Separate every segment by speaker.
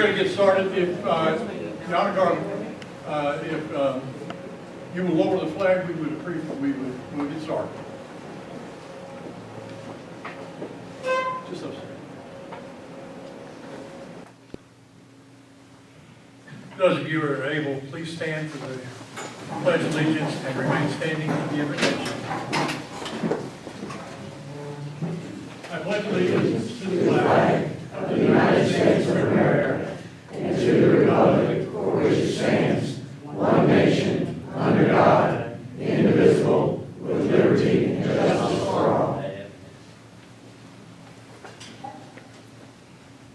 Speaker 1: going to get started. If Donna Garland, if you will lower the flag, we would appreciate. We'll get started. Just those. Those of you who are able, please stand for the Pledge of Allegiance and remain standing for the invocation. I pledge allegiance to the flag of the United States of America and to the republic for which it stands, one nation, under God, indivisible, with liberty and justice for all.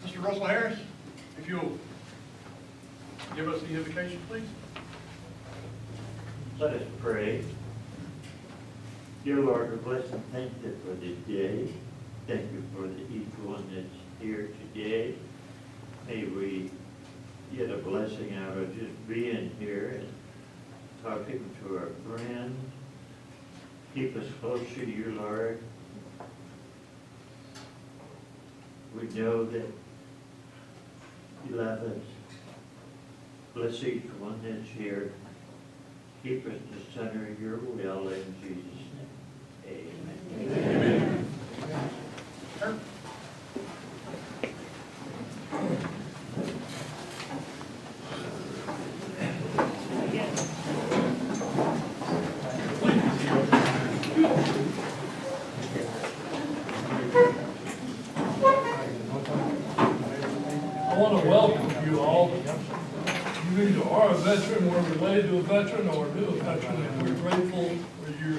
Speaker 1: Mr. Russell Harris, if you'll give us the invocation, please.
Speaker 2: Let us pray. Dear Lord, we bless and thank you for this day. Thank you for each one that's here today. May we get a blessing out of just being here and talking to our friends. Keep us closer to you, Lord. We know that you love us. Bless each one that's here. Keep us in the center of your will in Jesus' name. Amen.
Speaker 1: Amen. Sure.
Speaker 3: I want to welcome you all. You either are a veteran, or related to a veteran, or knew a veteran, and we're grateful for your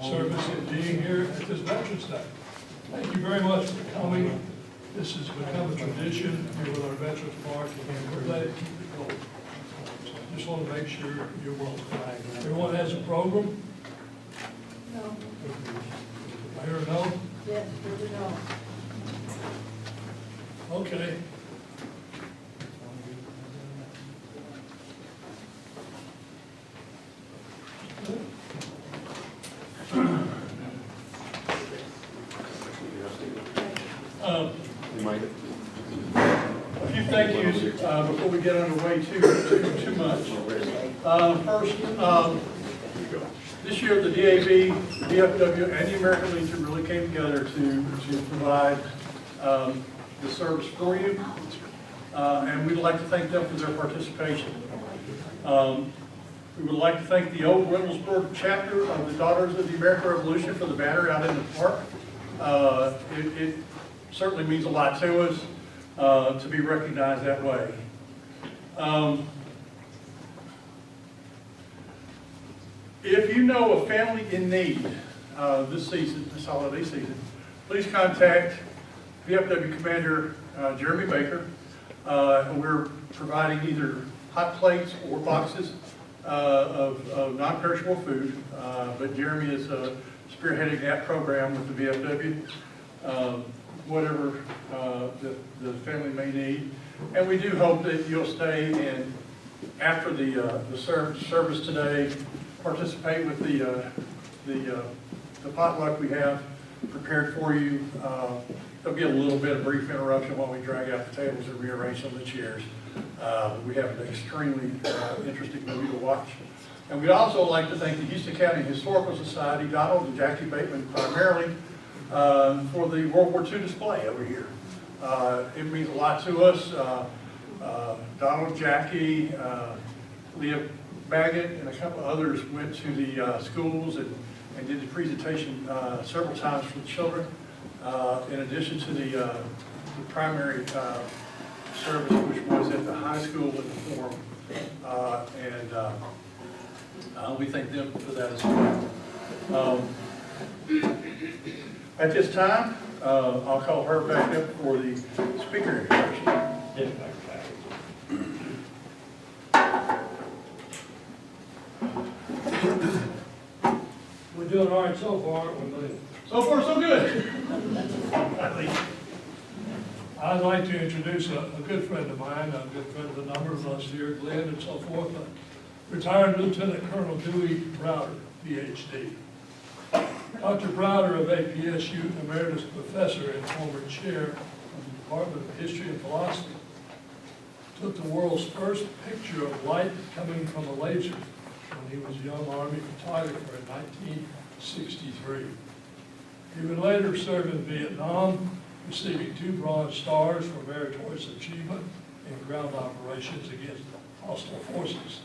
Speaker 3: service and being here at this Veterans Day. Thank you very much for coming. This has become a tradition here with our Veterans Park, and we're glad to keep it going. So I just want to make sure you're welcome. Everyone has a program?
Speaker 4: No.
Speaker 3: I hear a no?
Speaker 4: Yes, we know.
Speaker 3: Okay.
Speaker 1: A few thank yous before we get underway too much. First, this year the DAV, the DFW, and the American Legion really came together to provide the service for you, and we'd like to thank them for their participation. We would like to thank the Old Reynoldsburg chapter of the Daughters of the American Revolution for the banner out in the park. It certainly means a lot to us to be recognized that way. If you know a family in need this holiday season, please contact VFW Commander Jeremy Baker. We're providing either hot plates or boxes of non-perishable food, but Jeremy is spearheading that program with the VFW, whatever the family may need. And we do hope that you'll stay and after the service today, participate with the potluck we have prepared for you. There'll be a little bit of brief interruption while we drag out the tables and rearrange some of the chairs. We have an extremely interesting movie to watch. And we'd also like to thank the Houston County Historical Society, Donald and Jackie Bateman primarily, for the World War II display over here. It means a lot to us. Donald, Jackie, Leah Baggett, and a couple of others went to the schools and did the presentation several times for the children, in addition to the primary service, which was at the high school at the forum. We thank them for that as well. At this time, I'll call her back up for the speaker introduction.
Speaker 3: We're doing all right so far, aren't we, Lee?
Speaker 1: So far, so good.
Speaker 3: I'd like to introduce a good friend of mine, a good friend of a number of us here, Glenn and so forth, retired Lieutenant Colonel Dewey Browder, PhD. Dr. Browder of APSU, Emeritus Professor and former Chair of the Department of History and Philosophy. took the world's first picture of light coming from a laser when he was a young Army photographer in 1963. He would later serve in Vietnam, receiving 2 Bronze Stars for meritorious achievement in ground operations against hostile forces.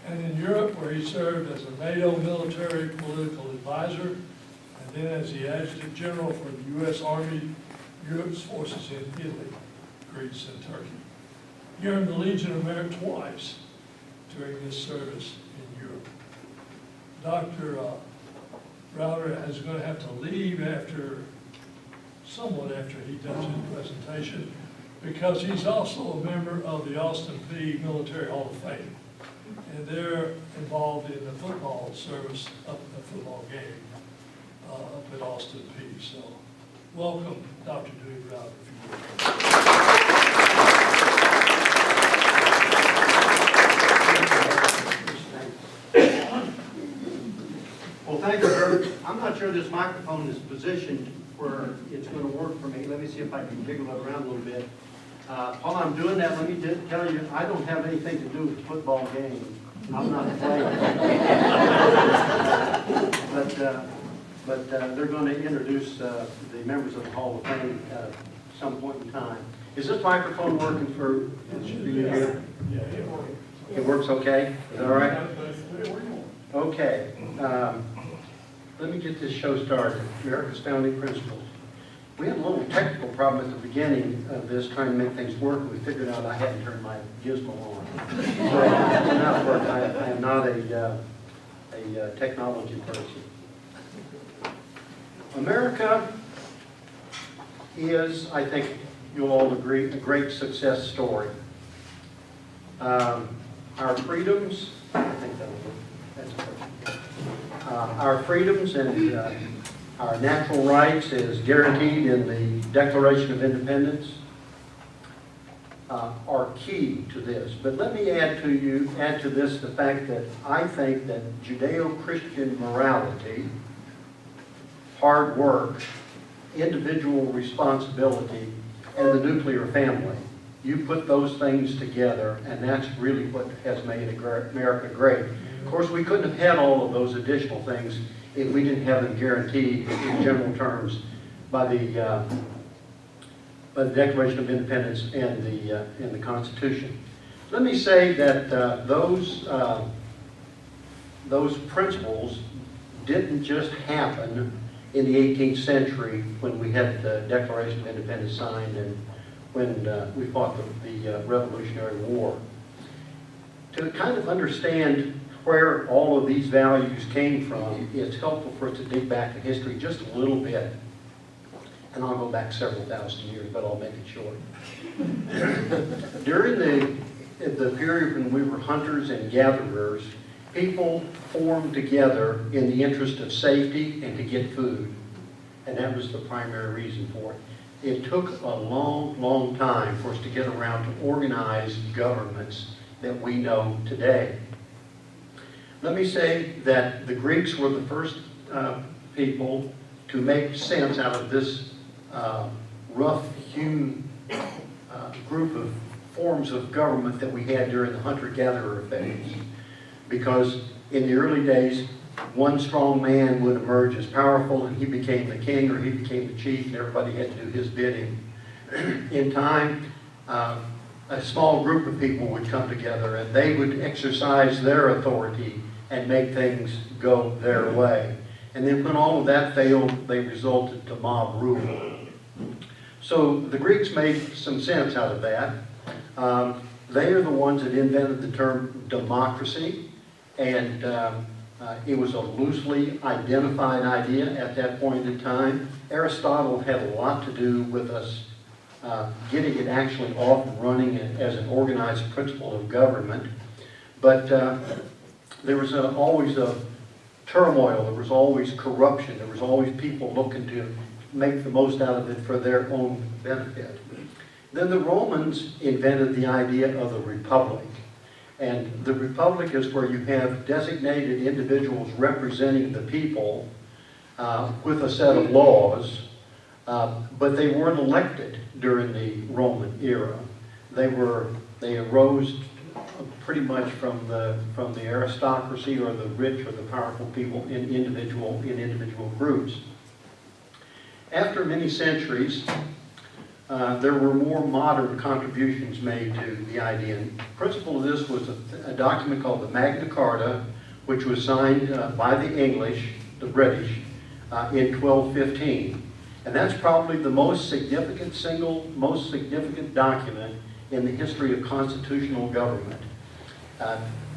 Speaker 3: And in Europe, where he served as a NATO military political advisor, and then as the adjutant general for the U.S. Army Europe's forces in Italy, Greece, and Turkey. He earned the Legion of Merit twice during his service in Europe. Dr. Browder is going to have to leave somewhat after he does his presentation, because he's also a member of the Austin Peay Military Hall of Fame. And they're involved in the football service up at the football game up at Austin Peay. So welcome, Dr. Dewey Browder, if you
Speaker 5: Well, thank you, Bert. I'm not sure this microphone is positioned where it's going to work for me. Let me see if I can jiggle it around a little bit. While I'm doing that, let me tell you, I don't have anything to do with the football game. I'm not playing. But they're going to introduce the members of the Hall of Fame at some point in time. Is this microphone working for you here?
Speaker 3: Yeah, it works.
Speaker 5: It works okay? Is that all right? Okay. Let me get this show started. America's Founding Principles. We had a little technical problem at the beginning of this, trying to make things work. We figured out I hadn't turned my gizmo on. So I am not a technology person. America is, I think you'll all agree, a great success story. Our freedoms, I think that'll work. That's perfect. Our freedoms and our natural rights is guaranteed in the Declaration of Independence are key to this. But let me add to this the fact that I think that Judeo-Christian morality, hard work, individual responsibility, and the nuclear family, you put those things together, and that's really what has made America great. Of course, we couldn't have had all of those additional things if we didn't have them guaranteed in general terms by the Declaration of Independence and the Constitution. Let me say that those principles didn't just happen in the 18th century when we had the Declaration of Independence signed and when we fought the Revolutionary War. To kind of understand where all of these values came from, it's helpful for us to dig back to history just a little bit. And I'll go back several thousand years, but I'll make it short. During the period when we were hunters and gatherers, people formed together in the interest of safety and to get food. And that was the primary reason for it. It took a long, long time for us to get around to organized governments that we know today. Let me say that the Greeks were the first people to make sense out of this rough-hewn group of forms of government that we had during the hunter-gatherer phase. Because in the early days, one strong man would emerge as powerful, and he became the king or he became the chief, and everybody had to do his bidding. In time, a small group of people would come together, and they would exercise their authority and make things go their way. And then when all of that failed, they resorted to mob rule. So the Greeks made some sense out of that. They are the ones that invented the term democracy, and it was a loosely identified idea at that point in time. Aristotle had a lot to do with us getting it actually off and running as an organized principle of government. But there was always a turmoil, there was always corruption, there was always people looking to make the most out of it for their own benefit. Then the Romans invented the idea of the republic. And the republic is where you have designated individuals representing the people with a set of laws, but they weren't elected during the Roman era. they arose pretty much from the aristocracy or the rich or the powerful people in individual groups. After many centuries, there were more modern contributions made to the idea. And the principle of this was a document called the Magna Carta, which was signed by the English, the British, in 1215. And that's probably the most significant document in the history of constitutional government.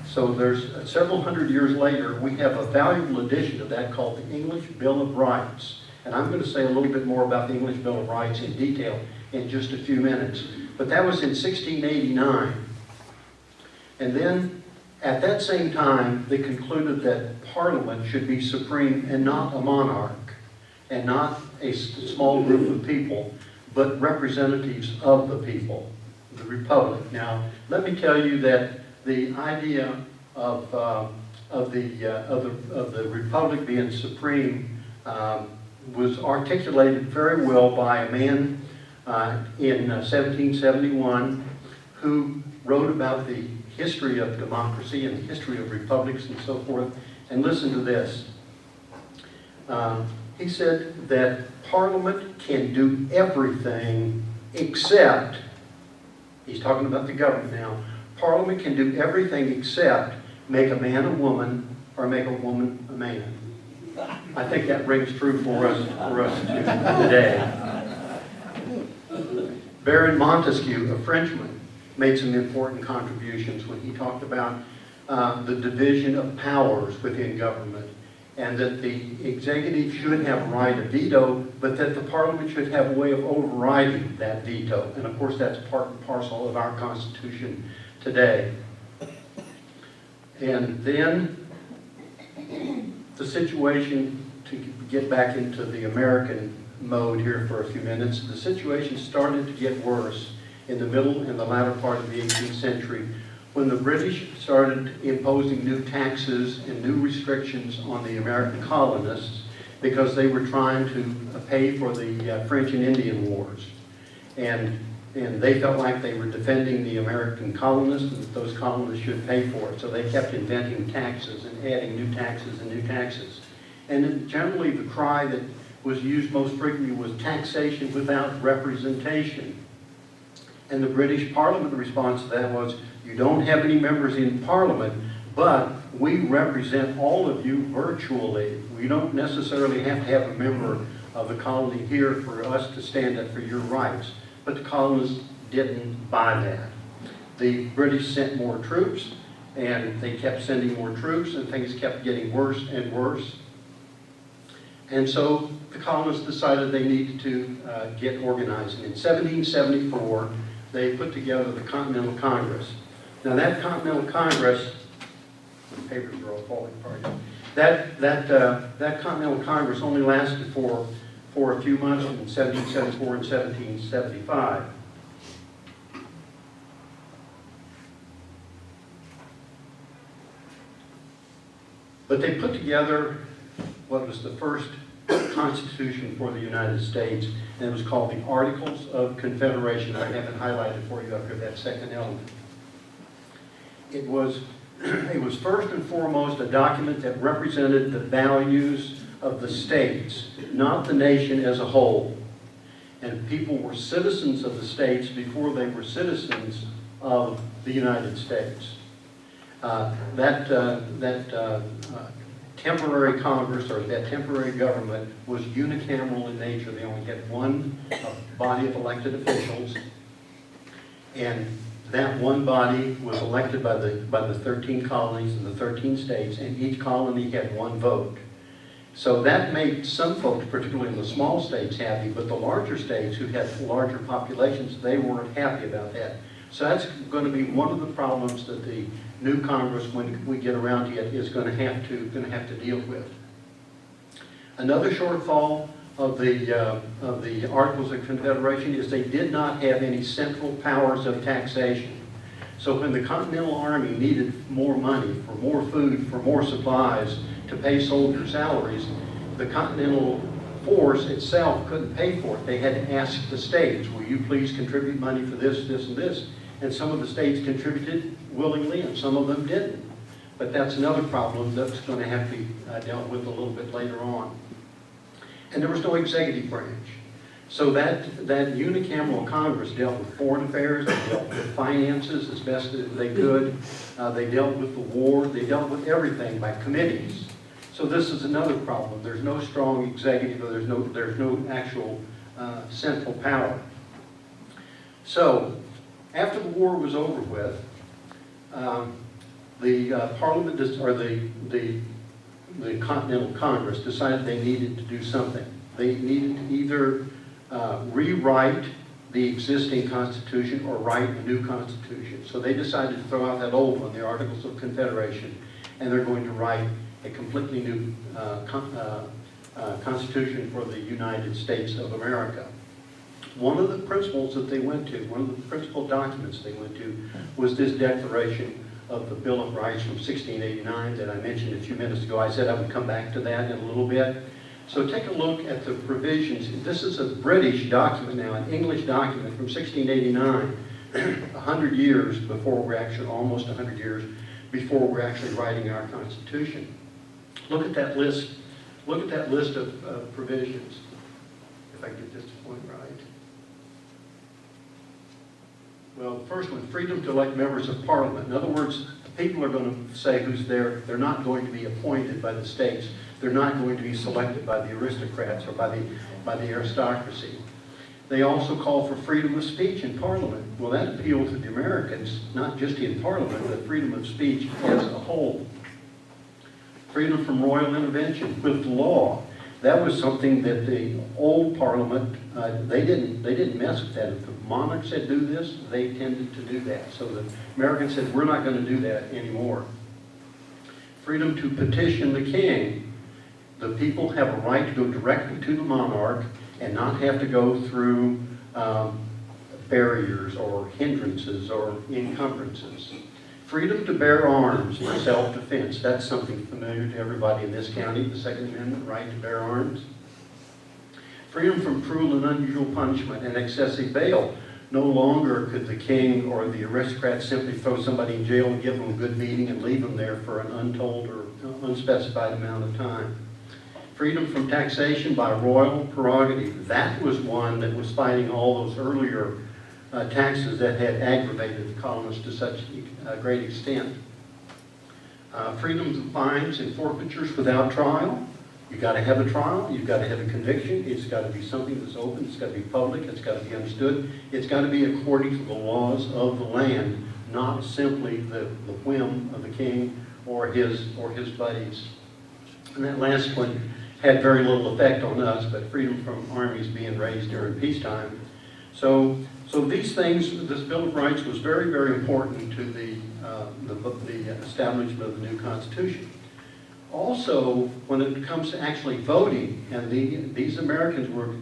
Speaker 5: So there's several hundred years later, we have a valuable edition of that called the English Bill of Rights. And I'm going to say a little bit more about the English Bill of Rights in detail in just a few minutes. But that was in 1689. And then at that same time, they concluded that Parliament should be supreme and not a monarch, and not a small group of people, but representatives of the people, the Republic. Now, let me tell you that the idea of the Republic being supreme was articulated very well by a man in 1771 who wrote about the history of democracy and the history of republics and so forth. And listen to this. He said that Parliament can do everything except, he's talking about the government now, Parliament can do everything except make a man a woman or make a woman a man. I think that rings true for us today. Baron Montesquieu, a Frenchman, made some important contributions when he talked about the division of powers within government, and that the executive should have a right of veto, but that the Parliament should have a way of overriding that veto. And of course, that's part and parcel of our Constitution today. And then the situation, to get back into the American mode here for a few minutes, the situation started to get worse in the middle and the latter part of the 18th century when the British started imposing new taxes and new restrictions on the American colonists because they were trying to pay for the French and Indian Wars. And they felt like they were defending the American colonists and that those colonists should pay for it. So they kept inventing taxes and adding new taxes and new taxes. And then generally the cry that was used most frequently was taxation without representation. And the British Parliament response to that was, you don't have any members in Parliament, but we represent all of you virtually. We don't necessarily have to have a member of the colony here for us to stand up for your rights. But the colonists didn't buy that. The British sent more troops, and they kept sending more troops, and things kept getting worse and worse. And so the colonists decided they needed to get organized. And in 1774, they put together the Continental Congress. Now that Continental Congress, the papers are all falling apart here. That Continental Congress only lasted for a few months in 1774 and 1775. But they put together what was the first Constitution for the United States, and it was called the Articles of Confederation. I have it highlighted for you up here, that second element. It was first and foremost a document that represented the values of the states, not the nation as a whole. And people were citizens of the states before they were citizens of the United States. Temporary Congress, or that temporary government, was unicameral in nature. They only had one body of elected officials, and that one body was elected by the 13 colonies and the 13 states, and each colony had one vote. So that made some folks, particularly in the small states, happy, but the larger states who had larger populations, they weren't happy about that. So that's going to be one of the problems that the new Congress, when we get around to it, is going to have to deal with. Another shortfall of the Articles of Confederation is they did not have any central powers of taxation. So when the Continental Army needed more money, for more food, for more supplies, to pay soldier salaries, the Continental Force itself couldn't pay for it. They had to ask the states, will you please contribute money for this, this, and this? And some of the states contributed willingly and some of them didn't. But that's another problem that's going to have to be dealt with a little bit later on. And there was no executive branch. So that unicameral Congress dealt with foreign affairs, they dealt with finances as best as they could, they dealt with the war, they dealt with everything by committees. So this is another problem. There's no strong executive, or there's no actual central power. So after the war was over with, the Parliament, or the Continental Congress decided they needed to do something. They needed to either rewrite the existing Constitution or write a new Constitution. So they decided to throw out that old one, the Articles of Confederation, and they're going to write a completely new Constitution for the United States of America. One of the principles that they went to, one of the principal documents they went to, was this Declaration of the Bill of Rights from 1689 that I mentioned a few minutes ago. I said I would come back to that in a little bit. So take a look at the provisions. This is a British document now, an English document from 1689, 100 years before we're actually, almost 100 years before we're actually writing our Constitution. Look at that list. Look at that list of provisions. If I get this point right. Well, the first one, freedom to elect members of Parliament. In other words, people are going to say who's there. They're not going to be appointed by the states. They're not going to be selected by the aristocrats or by the aristocracy. They also call for freedom of speech in Parliament. Well, that appealed to the Americans, not just in Parliament, but freedom of speech as a whole. Freedom from royal intervention with law. That was something that the old Parliament, they didn't mess with that. If the monarch said do this, they tended to do that. So the Americans said, we're not going to do that anymore. Freedom to petition the king. The people have a right to go directly to the monarch and not have to go through barriers or hindrances or encumbrances. Freedom to bear arms for self-defense. That's something familiar to everybody in this county, the Second Amendment, right to bear arms. Freedom from cruel and unusual punishment and excessive bail. No longer could the king or the aristocrat simply throw somebody in jail and give them a good beating and leave them there for an untold or unspecified amount of time. Freedom from taxation by royal prerogative. That was one that was fighting all those earlier taxes that had aggravated the colonists to such a great extent. Freedom from fines and forfeitures without trial. You've got to have a trial. You've got to have a conviction. It's got to be something that's open. It's got to be public. It's got to be understood. It's got to be according to the laws of the land, not simply the whim of the king or his buddies. And that last one had very little effect on us, but freedom from armies being raised during peacetime. So these things, this Bill of Rights was very, very important to the establishment of the new Constitution. Also, when it comes to actually voting, and these Americans were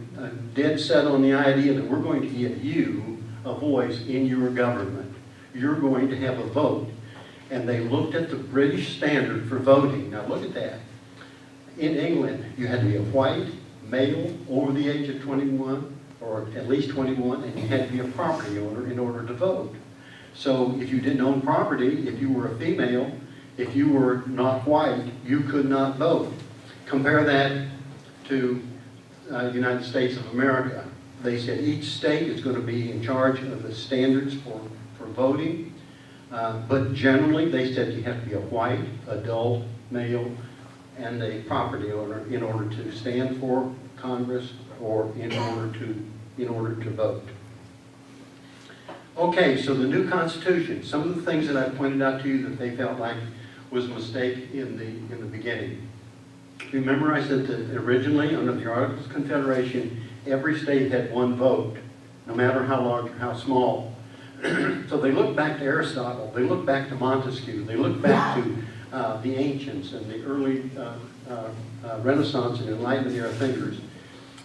Speaker 5: dead set on the idea that we're going to give you a voice in your government. You're going to have a vote. And they looked at the British standard for voting. Now look at that. In England, you had to be a white, male, over the age of 21, or at least 21, and you had to be a property owner in order to vote. So if you didn't own property, if you were a female, if you were not white, you could not vote. Compare that to the United States of America. They said each state is going to be in charge of the standards for voting, but generally they said you have to be a white, adult, male, and a property owner in order to stand for Congress or in order to vote. Okay, so the new Constitution. Some of the things that I pointed out to you that they felt like was a mistake in the beginning. Remember I said that originally under the Articles of Confederation, every state had one vote, no matter how large or how small. So they look back to Aristotle, they look back to Montesquieu, they look back to the ancients and the early Renaissance and Enlightenment era thinkers.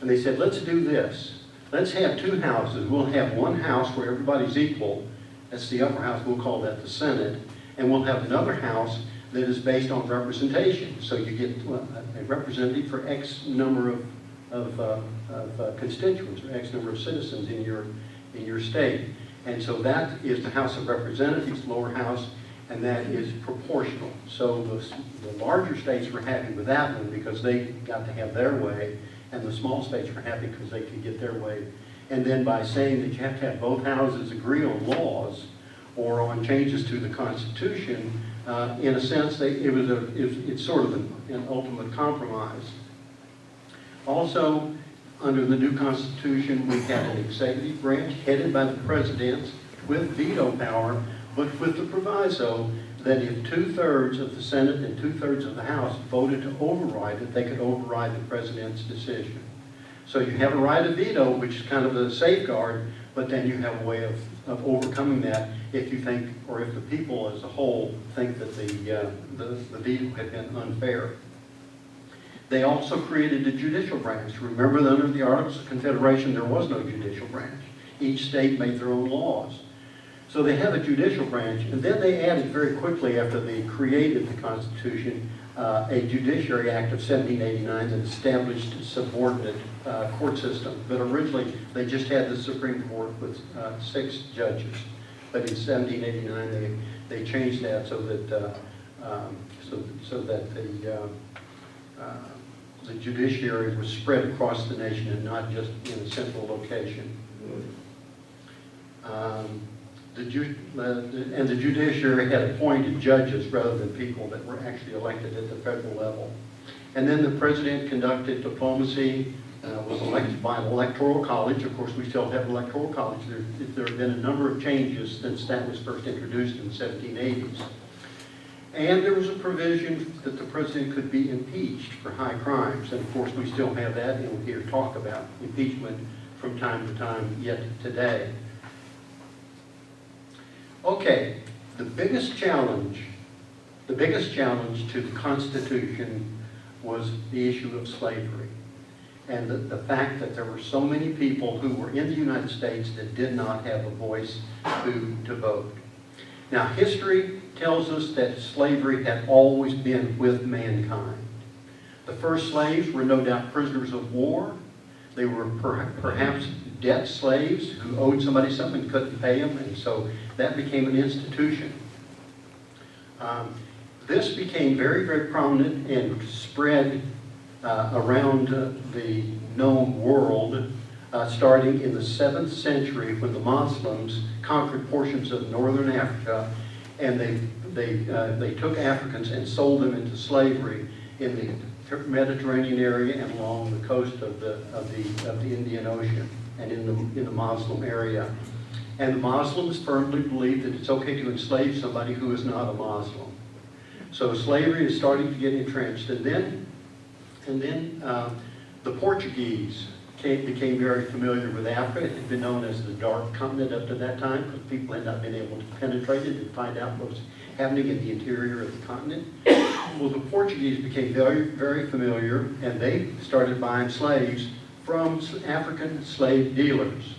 Speaker 5: And they said, let's do this. Let's have two houses. We'll have one house where everybody's equal. That's the upper house. We'll call that the Senate. And we'll have another house that is based on representation. So you get a representative for X number of constituents or X number of citizens in your state. And so that is the House of Representatives, lower house, and that is proportional. So the larger states were happy with that one because they got to have their way, and the small states were happy because they could get their way. And then by saying that you have to have both houses agree on laws or on changes to the Constitution, in a sense, it's sort of an ultimate compromise. Also, under the new Constitution, we had an executive branch headed by the president with veto power, but with the proviso that if 2/3 of the Senate and 2/3 of the House voted to override it, they could override the president's decision. So you have a right of veto, which is kind of a safeguard, but then you have a way of overcoming that if you think, or if the people as a whole think that the veto had been unfair. They also created a judicial branch. Remember that under the Articles of Confederation, there was no judicial branch. Each state made their own laws. So they have a judicial branch, and then they added very quickly after they created the Constitution, a Judiciary Act of 1789 that established a subordinate court system. But originally, they just had the Supreme Court with 6 judges. But in 1789, they changed that so that the judiciary was spread across the nation and not just in a central location. And the judiciary had appointed judges rather than people that were actually elected at the federal level. And then the president conducted diplomacy, was elected by an electoral college. Of course, we still have electoral college. There have been a number of changes since that was first introduced in the 1780s. And there was a provision that the president could be impeached for high crimes. And of course, we still have that, and we'll hear talk about impeachment from time to time yet today. Okay, the biggest challenge to the Constitution was the issue of slavery. And the fact that there were so many people who were in the United States that did not have a voice to vote. Now, history tells us that slavery had always been with mankind. The first slaves were no doubt prisoners of war. They were perhaps debt slaves who owed somebody something and couldn't pay them, and so that became an institution. This became very, very prominent and spread around the known world starting in the 7th century when the Muslims conquered portions of northern Africa, and they took Africans and sold them into slavery in the Mediterranean area and along the coast of the Indian Ocean and in the Muslim area. And the Muslims firmly believe that it's okay to enslave somebody who is not a Muslim. So slavery is starting to get entrenched. And then the Portuguese became very familiar with Africa. It had been known as the Dark Continent up to that time because people had not been able to penetrate it and find out what was happening in the interior of the continent. Well, the Portuguese became very, very familiar, and they started buying slaves from African slave dealers.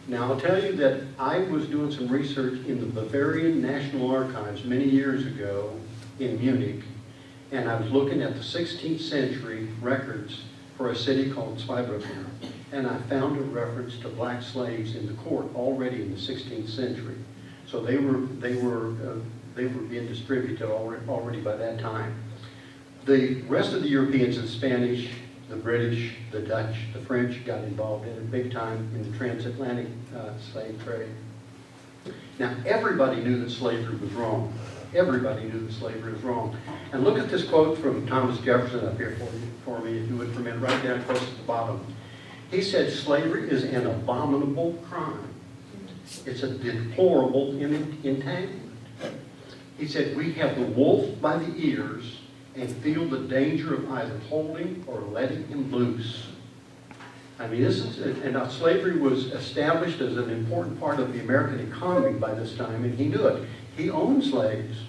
Speaker 5: Now, I'll tell you that I was doing some research in the Bavarian National Archives many years ago in Munich, and I was looking at the 16th century records for a city called Zweibrücken, and I found a reference to black slaves in the court already in the 16th century. So they were being distributed already by that time. The rest of the Europeans, the Spanish, the British, the Dutch, the French got involved in it big time in the transatlantic slave trade. Now, everybody knew that slavery was wrong. Everybody knew that slavery was wrong. And look at this quote from Thomas Jefferson up here for me, if you would, for a minute, right down close at the bottom. He said, "Slavery is an abominable crime. It's a deplorable entanglement." He said, "We have the wolf by the ears and feel the danger of either holding or letting him loose." I mean, and slavery was established as an important part of the American economy by this time, and he knew it. He owned slaves,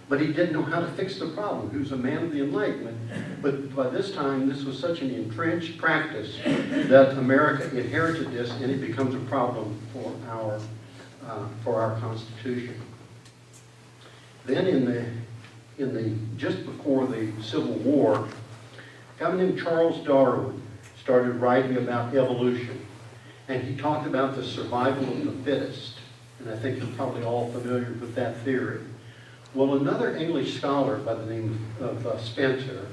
Speaker 5: but he didn't know how to fix the problem. He was a man of the Enlightenment. But by this time, this was such an entrenched practice that America inherited this, and it becomes a problem for our Constitution. Then just before the Civil War, a guy named Charles Darwin started writing about evolution, and he talked about the survival of the fittest. And I think you're probably all familiar with that theory. Well, another English scholar by the name of Spencer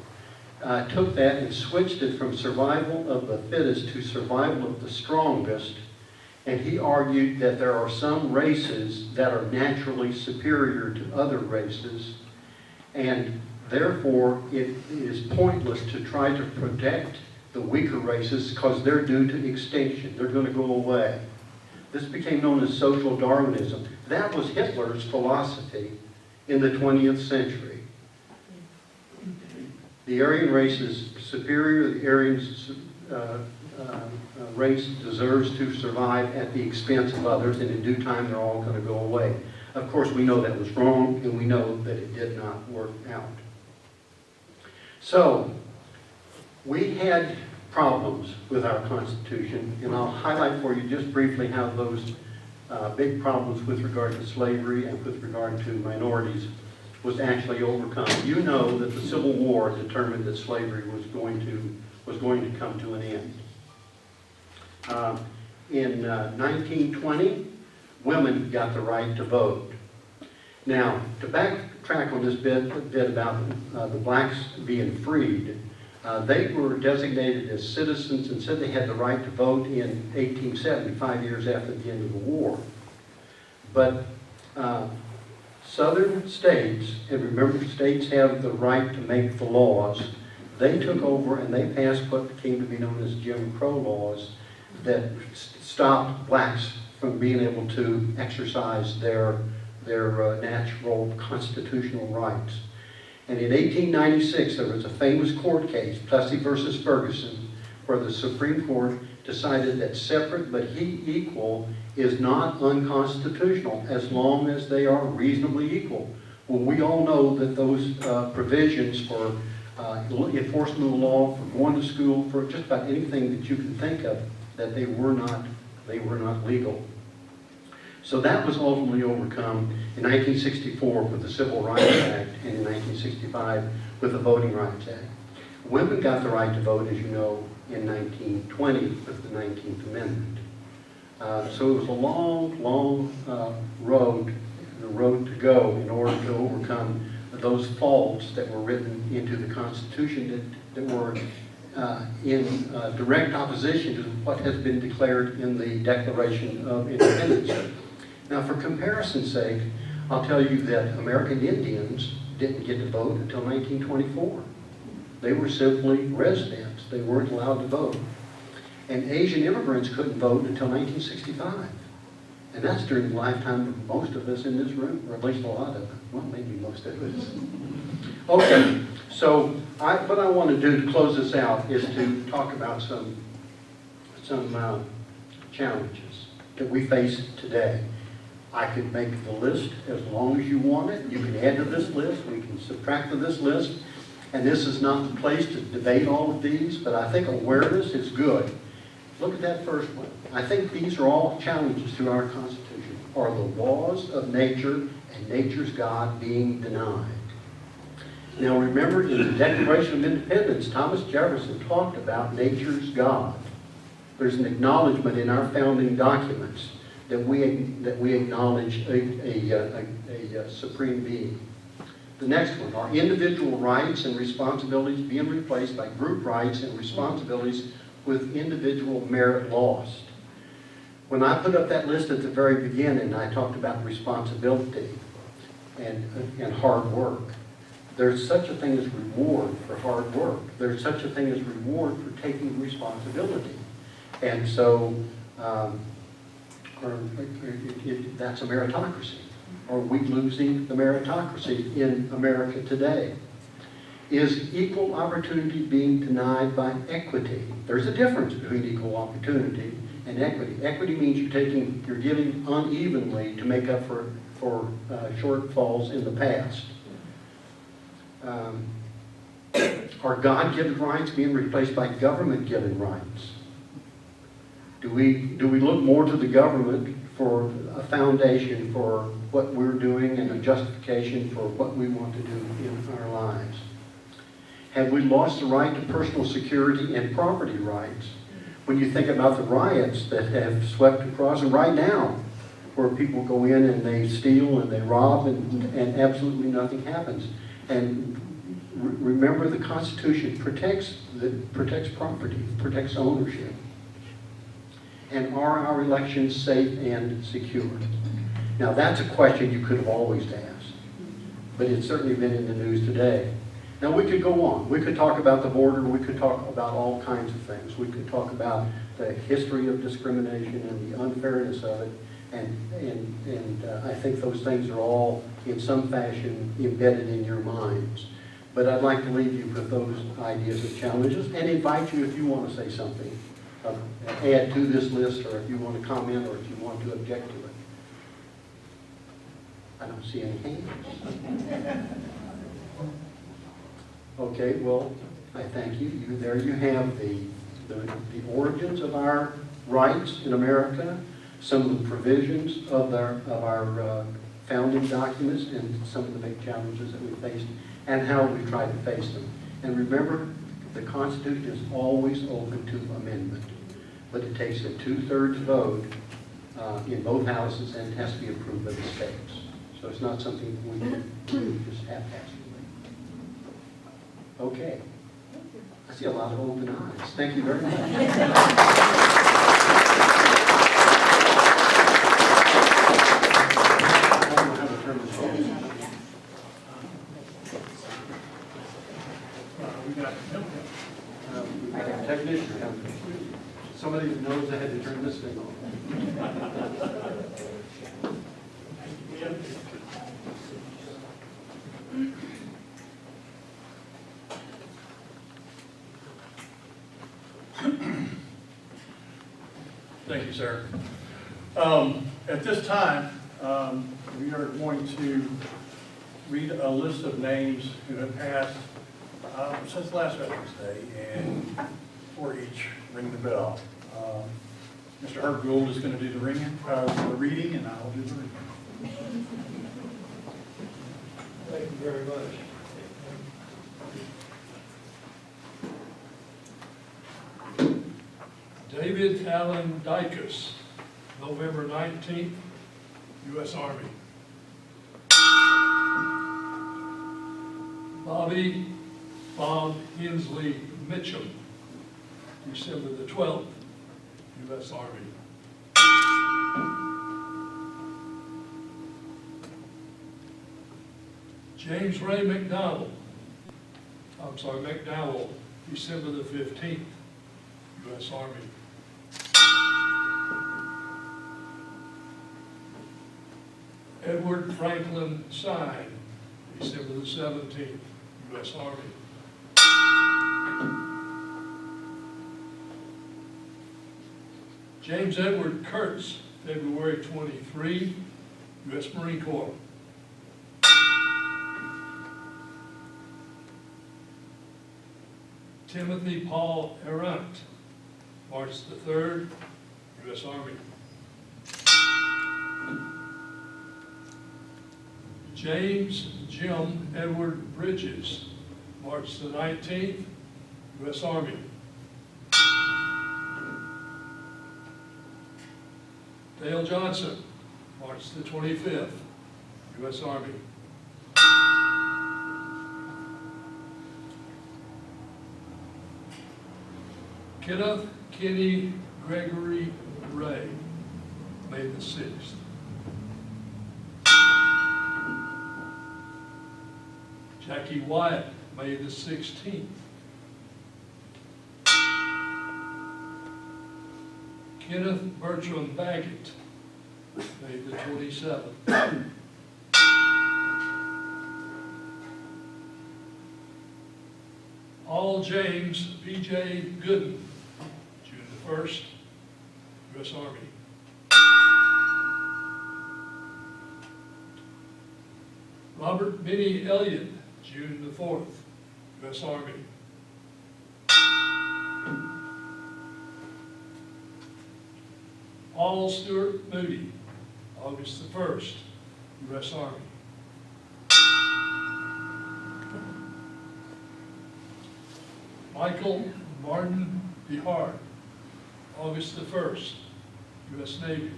Speaker 5: took that and switched it from survival of the fittest to survival of the strongest. And he argued that there are some races that are naturally superior to other races, and therefore it is pointless to try to protect the weaker races because they're due to extinction. They're going to go away. This became known as social Darwinism. That was Hitler's philosophy in the 20th century. The Aryan race is superior. The Aryan race deserves to survive at the expense of others, and in due time they're all going to go away. Of course, we know that was wrong, and we know that it did not work out. So, we had problems with our Constitution, and I'll highlight for you just briefly how those big problems with regard to slavery and with regard to minorities was actually overcome. You know that the Civil War determined that slavery was going to come to an end. In 1920, women got the right to vote. Now, to backtrack on this bit about the blacks being freed, they were designated as citizens and said they had the right to vote in 1870, 5 years after the end of the war. But southern states, and remember states have the right to make the laws, they took over and they passed what came to be known as Jim Crow laws that stopped blacks from being able to exercise their natural constitutional rights. And in 1896, there was a famous court case, Plessy versus Ferguson, where the Supreme Court decided that separate but equal is not unconstitutional as long as they are reasonably equal. Well, we all know that those provisions for enforcement of the law, for going to school, for just about anything that you can think of, that they were not legal. So that was ultimately overcome in 1964 with the Civil Rights Act and in 1965 with the Voting Rights Act. Women got the right to vote, as you know, in 1920 with the 19th Amendment. So it was a long road to go in order to overcome those faults that were written into the Constitution that were in direct opposition to what has been declared in the Declaration of Independence. Now, for comparison's sake, I'll tell you that American Indians didn't get to vote until 1924. They were simply residents. They weren't allowed to vote. And Asian immigrants couldn't vote until 1965. And that's during the lifetime of most of us in this room, or at least a lot of us. Well, maybe most of us. Okay, so what I want to do to close this out is to talk about some challenges that we face today. I could make the list as long as you want it. You can add to this list. We can subtract to this list. And this is not the place to debate all of these, but I think awareness is good. Look at that first one. I think these are all challenges to our Constitution. Are the laws of nature and nature's God being denied? Now remember, in the Declaration of Independence, Thomas Jefferson talked about nature's God. There's an acknowledgement in our founding documents that we acknowledge a supreme being. The next one, are individual rights and responsibilities being replaced by group rights and responsibilities with individual merit lost? When I put up that list at the very beginning, I talked about responsibility and hard work. There's such a thing as reward for hard work. There's such a thing as reward for taking responsibility. And so that's a meritocracy. Are we losing the meritocracy in America today? Is equal opportunity being denied by equity? There's a difference between equal opportunity and equity. Equity means you're giving unevenly to make up for shortfalls in the past. Are God-given rights being replaced by government-given rights? Do we look more to the government for a foundation for what we're doing and a justification for what we want to do in our lives? Have we lost the right to personal security and property rights? When you think about the riots that have swept across, and right now, where people go in and they steal and they rob and absolutely nothing happens. And remember, the Constitution protects property, protects ownership. And are our elections safe and secure? Now, that's a question you could have always asked, but it's certainly been in the news today. Now, we could go on. We could talk about the border. We could talk about all kinds of things. We could talk about the history of discrimination and the unfairness of it. And I think those things are all, in some fashion, embedded in your minds. But I'd like to leave you with those ideas and challenges and invite you, if you want to say something, add to this list, or if you want to comment, or if you want to object to it. I don't see any hands. Okay, well, I thank you. There you have the origins of our rights in America, some of the provisions of our founding documents, and some of the big challenges that we faced, and how we tried to face them. And remember, the Constitution is always open to amendment, but it takes a 2/3 vote in both houses, and it has to be approved by the states. So it's not something we can just haphazardly. Okay. I see a lot of open eyes. Thank you very much. I don't know how to turn this on. We've got a technician. Somebody who knows I had to turn this thing on.
Speaker 1: Thank you, sir. At this time, we are going to read a list of names who have passed since last Veterans Day, and for each, ring the bell. Mr. Herb Gould is going to do the reading, and I will do the reading.
Speaker 3: Thank you very much. David Allen Dykus, November 19th, U.S. Army. Bobby Bob Hensley Mitchum, December the 12th, U.S. Army. James Ray McDowell, December the 15th, U.S. Army. Edward Franklin Sine, December the 17th, U.S. Army. James Edward Kurtz, February 23, U.S. Marine Corps. Timothy Paul Arant, March the 3rd, U.S. Army. James Jim Edward Bridges, March the 19th, U.S. Army. Dale Johnson, March the 25th, U.S. Army. Kenneth Kenny Gregory Ray, May the 6th. Jackie Wyatt, May the 16th. Kenneth Bertram Baggett, May the 27th. All James B.J. Gooden, June the 1st, U.S. Army. Robert Benny Elliott, June the 4th, U.S. Army. Paul Stewart Moody, August the 1st, U.S. Army. Michael Martin Bihard, August the 1st, U.S. Navy.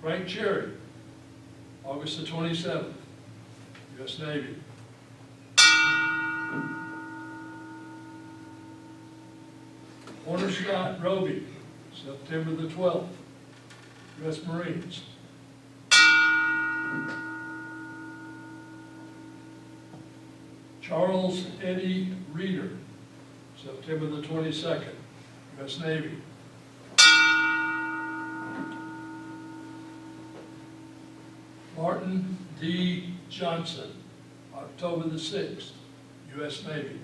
Speaker 3: Frank Cherry, August the 27th, U.S. Navy. Horner Scott Roby, September the 12th, U.S. Marines. Charles Eddie Reeder, September the 22nd, U.S. Navy. Martin D. Johnson, October the 6th, U.S. Navy.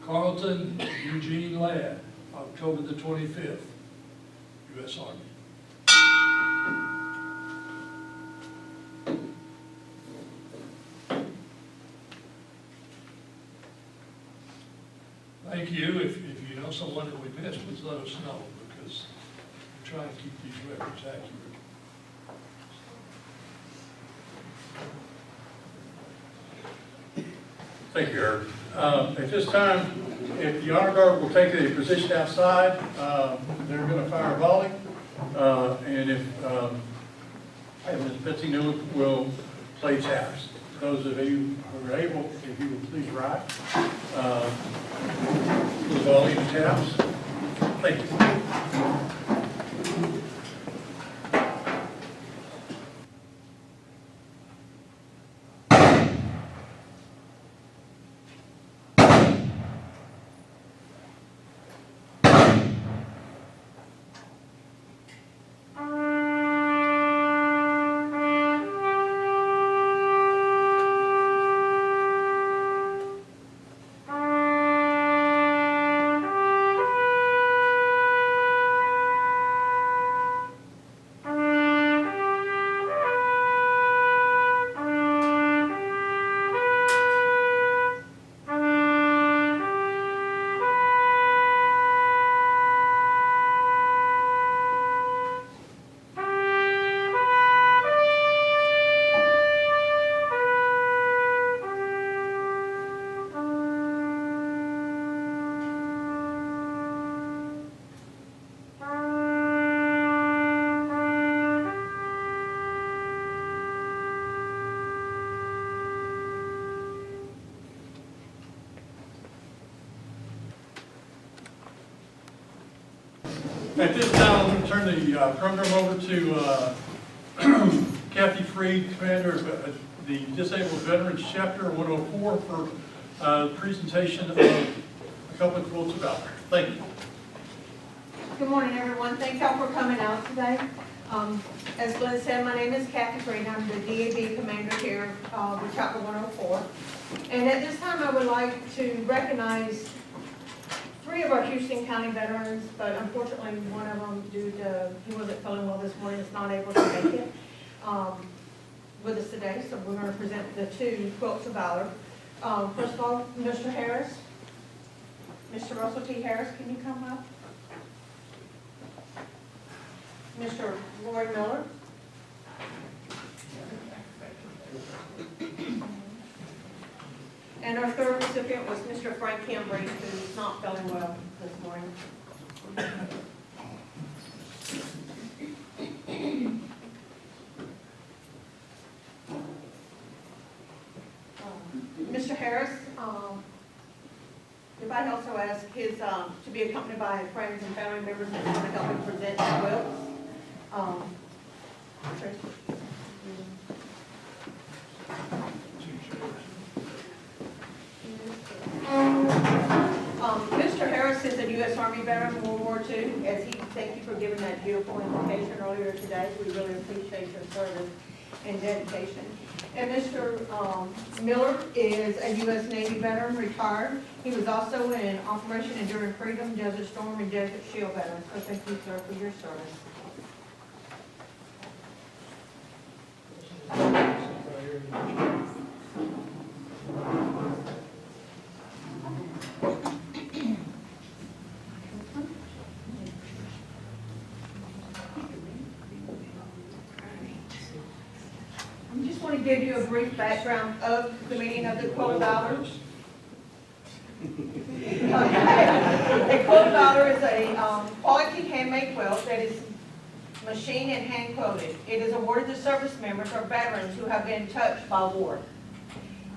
Speaker 3: Carlton Eugene Ladd, October the 25th, U.S. Army. Thank you. If you know someone that we missed, please let us know, because we're trying to keep these records accurate.
Speaker 1: Thank you, Herb. At this time, if the honor guard will take a position outside, they're going to fire a volley. And if Ms. Betsy Newell will play taps. Those of you who are able, if you would please rise. The volley of taps. Thank you. At this time, I'm going to turn the program over to Kathy Freed, Commander of the Disabled Veterans Chapter 104 for the presentation of a couple of quotes of valor. Thank you.
Speaker 4: Good morning, everyone. Thank y'all for coming out today. As Glenn said, my name is Kathy Freed. I'm the DAB Commander here with Chapter 104. And at this time, I would like to recognize 3 of our Houston County veterans, but unfortunately, one of them, due to, he wasn't feeling well this morning, is not able to make it with us today. So we're going to present the 2 quotes of valor. First of all, Mr. Harris. Mr. Russell T. Harris, can you come up? Mr. Lloyd Miller. And our 3rd recipient was Mr. Frank Cambry, who's not feeling well this morning. Mr. Harris, everybody also asked his to be accompanied by friends and family members that want to help him present his quilts. Mr. Harris is a U.S. Army veteran of World War II. As he, thank you for giving that beautiful invitation earlier today. We really appreciate your service and dedication. And Mr. Miller is a U.S. Navy veteran, retired. He was also in Operation Enduring Freedom, Desert Storm, and Desert Shield veteran. So thank you, sir, for your service. I just want to give you a brief background of the meaning of the quote of valor. The quote of Browder is a quality handmade quilt that is machine and hand quilted. It is awarded to service members or veterans who have been touched by war.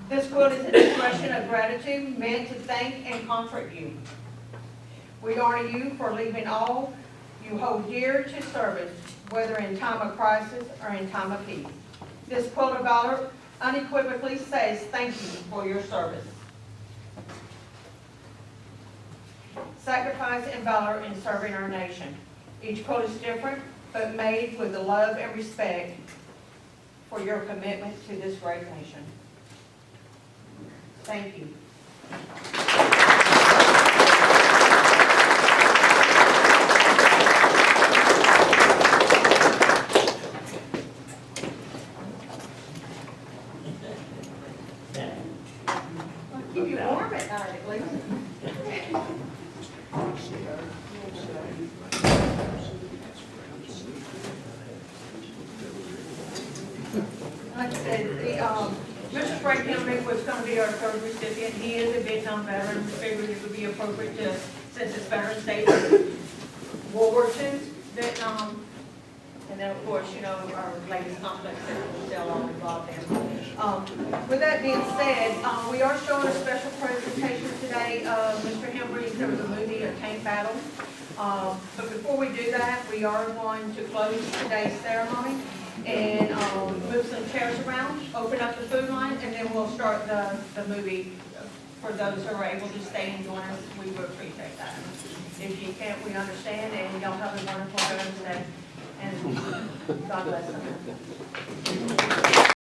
Speaker 4: This quilt is an expression of gratitude meant to thank and comfort you. We honor you for leaving all you hold dear to service, whether in time of crisis or in time of peace. This quilt of valor unequivocally says thank you for your service. Sacrifice and valor in serving our nation. Each quilt is different, but made with the love and respect for your commitment to this great nation. Thank you. I'll keep you warm at night at least. Like I said, Mr. Frank Henry was going to be our third recipient. He is a Vietnam veteran. We figured it would be appropriate to, since it's Veterans Day, World War II, Vietnam, and then of course, you know, our latest complex that we'll sell all involved in. With that being said, we are showing a special presentation today of Mr. Henry's, there was a movie, A Tank Battle. But before we do that, we are going to close today's ceremony and move some chairs around, open up the food line, and then we'll start the movie. For those who are able to stay and join us, we would appreciate that. If you can't, we understand, and y'all have a wonderful Veterans Day, and God bless them.